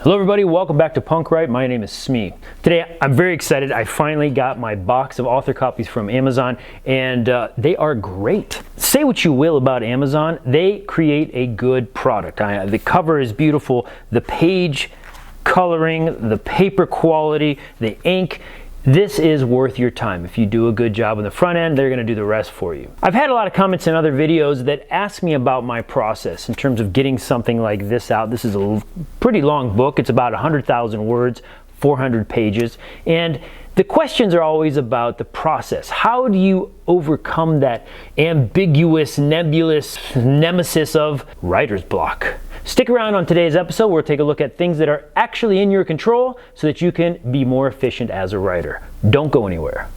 Hello everybody, welcome back to Punk Write. My name is Smee. Today I'm very excited. I finally got my box of author copies from Amazon and they are great. Say what you will about Amazon, they create a good product. The cover is beautiful, the page coloring, the paper quality, the ink. This is worth your time. If you do a good job on the front end, they're going to do the rest for you. I've had a lot of comments in other videos that ask me about my process in terms of getting something like this out. This is a pretty long book. It's about 100,000 words, 400 pages. And the questions are always about the process. How do you overcome that ambiguous, nebulous nemesis of writer's block? Stick around on today's episode where we'll take a look at things that are actually in your control so that you can be more efficient as a writer. Don't go anywhere.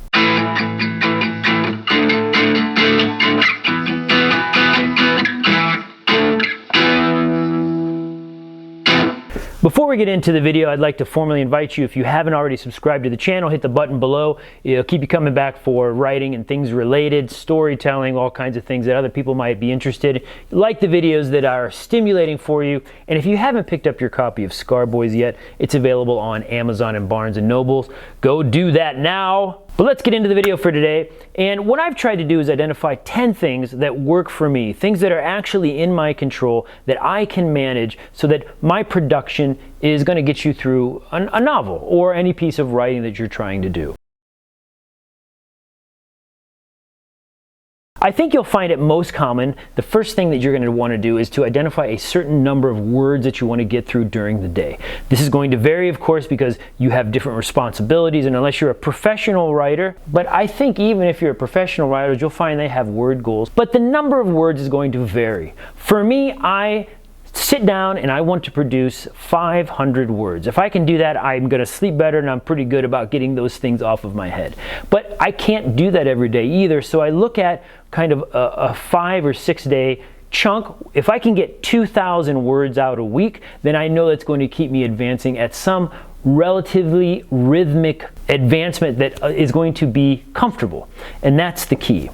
Before we get into the video, I'd like to formally invite you, if you haven't already subscribed to the channel, hit the button below. It'll keep you coming back for writing and things related, storytelling, all kinds of things that other people might be interested. Like the videos that are stimulating for you. And if you haven't picked up your copy of SCARBOYS yet, it's available on Amazon and Barnes & Nobles. Go do that now. But let's get into the video for today. And what I've tried to do is identify 10 things that work for me, things that are actually in my control that I can manage so that my production is going to get you through a novel or any piece of writing that you're trying to do. I think you'll find it most common, the first thing that you're going to want to do is to identify a certain number of words that you want to get through during the day. This is going to vary, of course, because you have different responsibilities, and unless you're a professional writer, but I think even if you're a professional writer, you'll find they have word goals, but the number of words is going to vary. For me, I sit down and I want to produce 500 words. If I can do that, I'm going to sleep better and I'm pretty good about getting those things off of my head. But I can't do that every day either, so I look at kind of a 5 or 6 day chunk. If I can get 2,000 words out a week, then I know that's going to keep me advancing at some relatively rhythmic advancement that is going to be comfortable. And that's the key.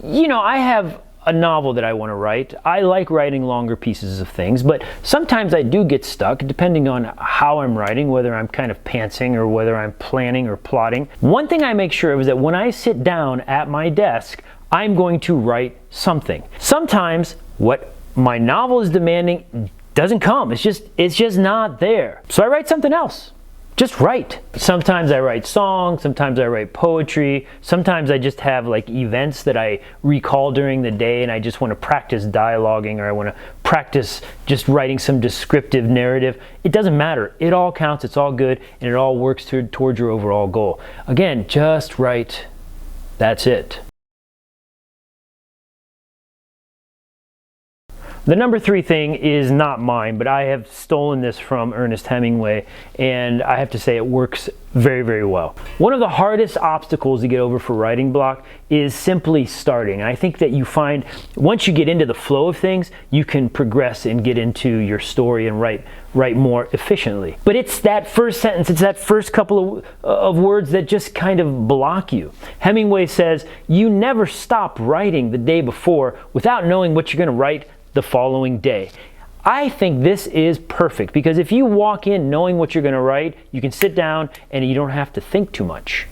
You know, I have a novel that I want to write. I like writing longer pieces of things, but sometimes I do get stuck depending on how I'm writing, whether I'm kind of pantsing or whether I'm planning or plotting. One thing I make sure of is that when I sit down at my desk, I'm going to write something. Sometimes what my novel is demanding doesn't come. It's just not there. So I write something else. Just write. Sometimes I write songs, sometimes I write poetry, sometimes I just have like events that I recall during the day and I just want to practice dialoguing, or I want to practice just writing some descriptive narrative. It doesn't matter. It all counts, it's all good, and it all works towards your overall goal. Again, just write. That's it. The number 3 thing is not mine, but I have stolen this from Ernest Hemingway, and I have to say it works very, very well. One of the hardest obstacles to get over for writing block is simply starting. And I think that you find once you get into the flow of things, you can progress and get into your story and write more efficiently. But it's that first sentence, it's that first couple of words that just kind of block you. Hemingway says, you never stop writing the day before without knowing what you're going to write the following day. I think this is perfect because if you walk in knowing what you're going to write, you can sit down and you don't have to think too much.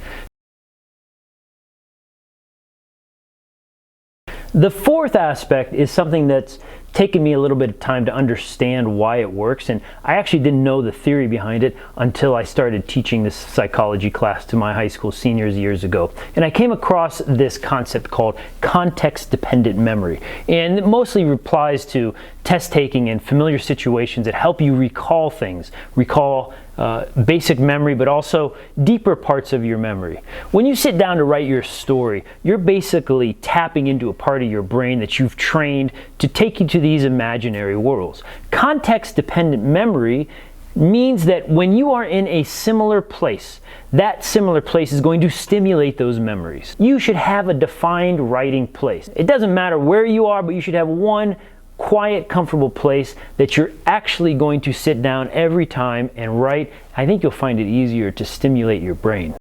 The fourth aspect is something that's taken me a little bit of time to understand why it works, and I actually didn't know the theory behind it until I started teaching this psychology class to my high school seniors years ago. And I came across this concept called context-dependent memory, and it mostly applies to test taking and familiar situations that help you recall things, recall basic memory, but also deeper parts of your memory. When you sit down to write your story, you're basically tapping into a part of your brain that you've trained to take you to these imaginary worlds. Context-dependent memory means that when you are in a similar place, that similar place is going to stimulate those memories. You should have a defined writing place. It doesn't matter where you are, but you should have one quiet, comfortable place that you're actually going to sit down every time and write. I think you'll find it easier to stimulate your brain.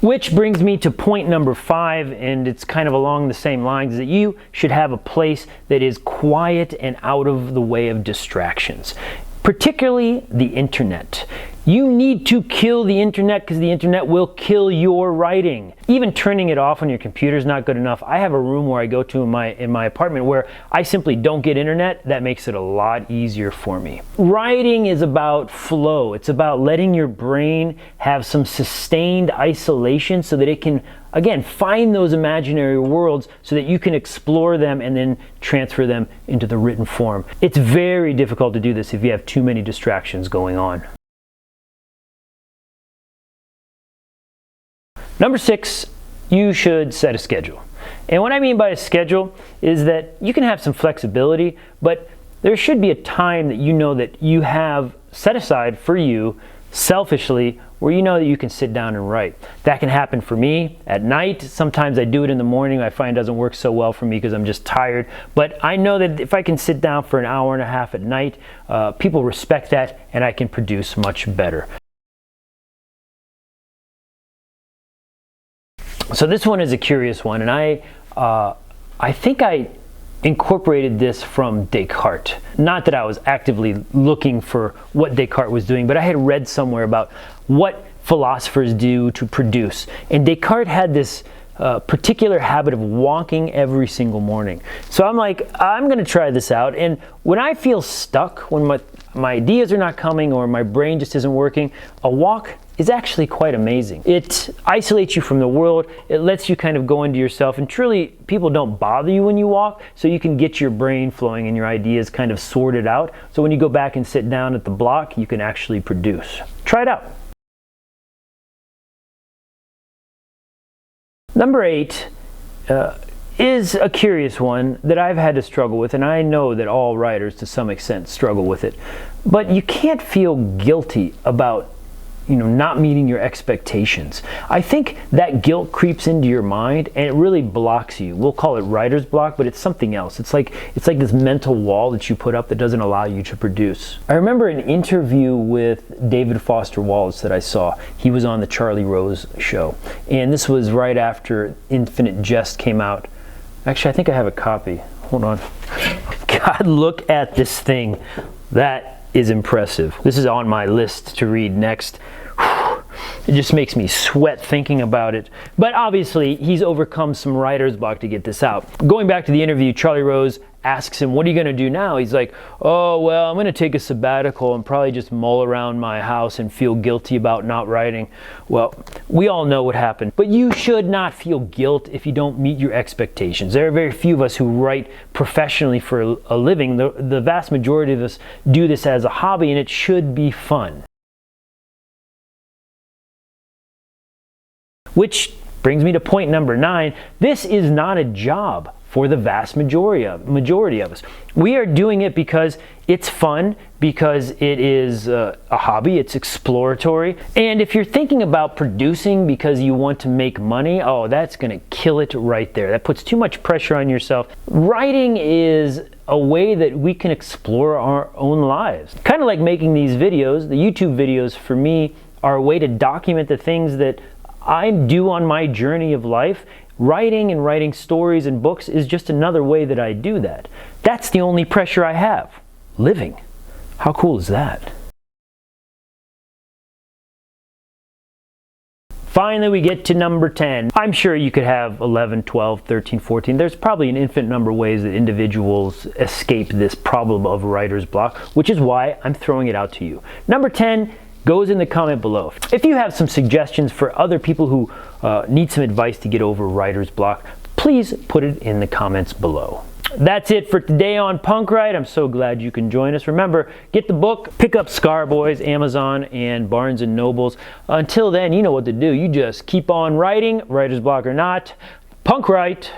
Which brings me to point number 5, and it's kind of along the same lines, that you should have a place that is quiet and out of the way of distractions, particularly the internet. You need to kill the internet because the internet will kill your writing. Even turning it off on your computer is not good enough. I have a room where I go to in my apartment where I simply don't get internet. That makes it a lot easier for me. Writing is about flow. It's about letting your brain have some sustained isolation so that it can, again, find those imaginary worlds so that you can explore them and then transfer them into the written form. It's very difficult to do this if you have too many distractions going on. Number 6, you should set a schedule. And what I mean by a schedule is that you can have some flexibility, but there should be a time that you know that you have set aside for you selfishly where you know that you can sit down and write. That can happen for me at night. Sometimes I do it in the morning. I find it doesn't work so well for me because I'm just tired. But I know that if I can sit down for an hour and a half at night, people respect that and I can produce much better. So this one is a curious one, and I think I incorporated this from Descartes. Not that I was actively looking for what Descartes was doing, but I had read somewhere about what philosophers do to produce. And Descartes had this particular habit of walking every single morning. So I'm like, I'm going to try this out. And when I feel stuck, when my ideas are not coming or my brain just isn't working, a walk is actually quite amazing. It isolates you from the world. It lets you kind of go into yourself, and truly people don't bother you when you walk, so you can get your brain flowing and your ideas kind of sorted out. So when you go back and sit down at the block, you can actually produce. Try it out. Number 8 is a curious one that I've had to struggle with, and I know that all writers to some extent struggle with it. But you can't feel guilty about not meeting your expectations. I think that guilt creeps into your mind and it really blocks you. We'll call it writer's block, but it's something else. It's like this mental wall that you put up that doesn't allow you to produce. I remember an interview with David Foster Wallace that I saw. He was on the Charlie Rose show, and this was right after Infinite Jest came out. Actually, I think I have a copy. Hold on. God, look at this thing. That is impressive. This is on my list to read next. It just makes me sweat thinking about it. But obviously, he's overcome some writer's block to get this out. Going back to the interview, Charlie Rose asks him, what are you going to do now? He's like, oh, well, I'm going to take a sabbatical and probably just mull around my house and feel guilty about not writing. Well, we all know what happened. But you should not feel guilt if you don't meet your expectations. There are very few of us who write professionally for a living. The vast majority of us do this as a hobby, and it should be fun. Which brings me to point number 9. This is not a job for the vast majority of us. We are doing it because it's fun, because it is a hobby, it's exploratory. And if you're thinking about producing because you want to make money, oh, that's gonna kill it right there. That puts too much pressure on yourself. Writing is a way that we can explore our own lives. Kind of like making these videos. The YouTube videos for me are a way to document the things that I do on my journey of life. Writing and writing stories and books is just another way that I do that. That's the only pressure I have. Living. How cool is that? Finally, we get to number 10. I'm sure you could have 11, 12, 13, 14. There's probably an infinite number of ways that individuals escape this problem of writer's block, which is why I'm throwing it out to you. Number 10 goes in the comment below. If you have some suggestions for other people who need some advice to get over writer's block, please put it in the comments below. That's it for today on Punk Write. I'm so glad you can join us. Remember, get the book, pick up SCARBOYS, Amazon, and Barnes & Nobles. Until then, you know what to do. You just keep on writing, writer's block or not. Punk Write.